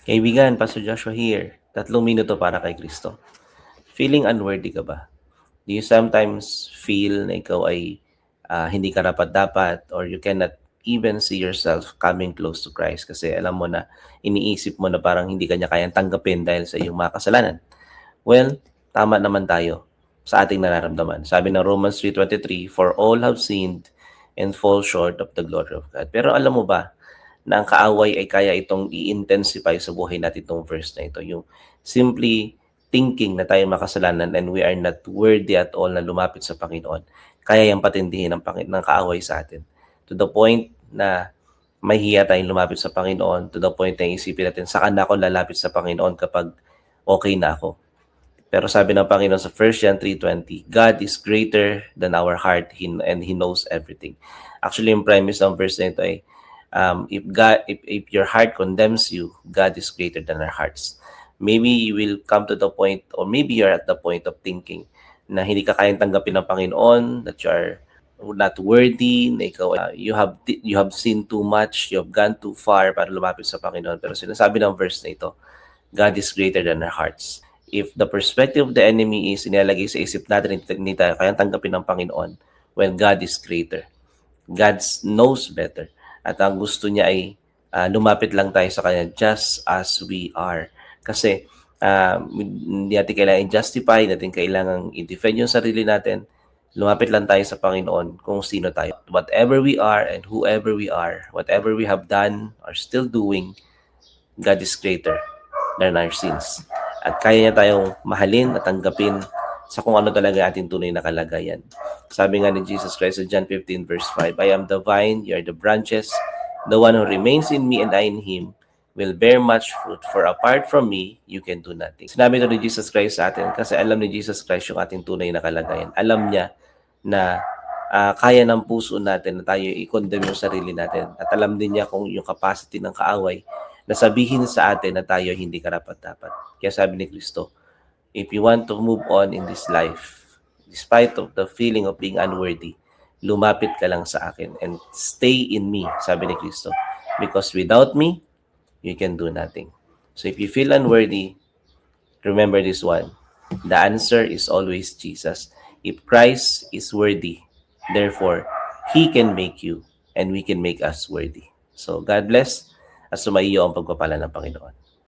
Kaibigan, Pastor Joshua here. 3 minuto para kay Kristo. Feeling unworthy ka ba? Do you sometimes feel na ikaw ay hindi karapat-dapat or you cannot even see yourself coming close to Christ kasi alam mo na, iniisip mo na parang hindi ka niya kayang tanggapin dahil sa iyong mga kasalanan? Well, tama naman tayo sa ating nararamdaman. Sabi ng Romans 3:23, "For all have sinned and fall short of the glory of God." Pero alam mo ba na ang kaaway ay kaya itong i-intensify sa buhay natin itong verse na ito. Yung simply thinking na tayo makasalanan and we are not worthy at all na lumapit sa Panginoon. Kaya yung patindihin ng kaaway sa atin. To the point na mahihiya tayong lumapit sa Panginoon, to the point na isipin natin, saka na ako lalapit sa Panginoon kapag okay na ako. Pero sabi ng Panginoon sa 1 John 3:20, God is greater than our heart and He knows everything. Actually, yung premise ng verse na ito ay, if your heart condemns you, God is greater than our hearts. Maybe you will come to the point, or maybe you're at the point of thinking na hindi ka kayang tanggapin ng Panginoon, that you are not worthy, na ikaw, you have sinned too much, you have gone too far para lumapit sa Panginoon. Pero sinasabi ng verse na ito, God is greater than our hearts. If the perspective of the enemy is inilalagay sa isip natin, hindi tayo kayang tanggapin ng Panginoon, well, God is greater. God knows better. At ang gusto niya ay lumapit lang tayo sa Kanya just as we are. Kasi hindi natin kailangan i-justify, natin kailangan i-defend yung sarili natin. Lumapit lang tayo sa Panginoon kung sino tayo. Whatever we are and whoever we are, whatever we have done or still doing, God is greater than our sins. At kaya niya tayong mahalin at tanggapin sa kung ano talaga ating tunay na kalagayan. Sabi nga ni Jesus Christ sa John 15 verse 5, I am the vine, you are the branches. The one who remains in me and I in him will bear much fruit. For apart from me, you can do nothing. Sinabi ito ni Jesus Christ sa atin kasi alam ni Jesus Christ yung ating tunay na kalagayan. Alam niya na kaya ng puso natin na tayo i-condemn yung sarili natin. At alam din niya kung yung capacity ng kaaway na sabihin sa atin na tayo hindi karapat-dapat. Kaya sabi ni Kristo, if you want to move on in this life, despite of the feeling of being unworthy, lumapit ka lang sa akin and stay in me, sabi ni Kristo. Because without me, you can do nothing. So if you feel unworthy, remember this one. The answer is always Jesus. If Christ is worthy, therefore, He can make you and we can make us worthy. So God bless at sumaiyo ang pagpapala ng Panginoon.